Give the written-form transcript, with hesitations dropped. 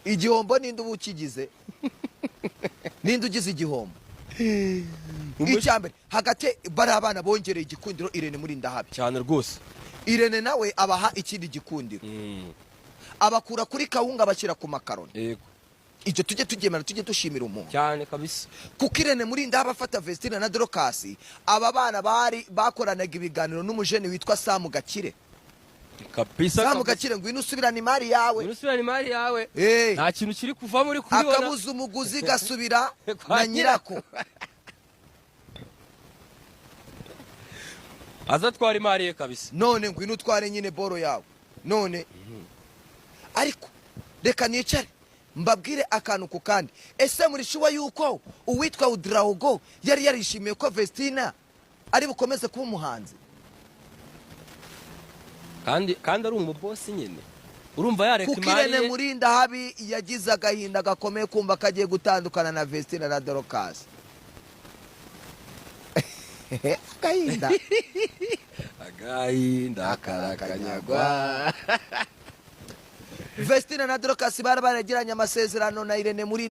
igihombo ninde ubukigize ninde ugize igihombo icyambere hagati bari abana bongereye igikundiro Irene Murindahabi cyane rwose. Irene nawe abaha ikindi gikundiro abakura kuri kawunga bashyira ku makaroni. Yego icyo tujye tugemera tujye dushimira umuntu cyane kabisa. kuko Irene Murindahabi afata Vestine na Dorcas aba bana bari bakoranaga ibiganiro n'umujene witwa Sam Gakire Kabisa Sam Gakire ngo inusubirana imari yawe Inusubirana imari yawe nta kintu kiri kuva muri kubibona akabuza umuguzi gasubira na nyirako azatwara imari ye kabisa. none ngo inutware nyine boro yawe none ariko reka nicare mbabwire akantu ku kandi ese muri shuwa yuko uwitwa Udraogo yari yarishimiye ko Vestine ari bukomeze kuba umuhanzi kandi ari umubosi nyine urumva yareka imari ye. kuko Irene Murindahabi yagize agahinda gakomeye kumva kagiye gutandukana na Vestine na Dorcas agahinda karakanyagwa. Vestine na Dorcas bari baragiranye amasezerano na Irene Murindahabi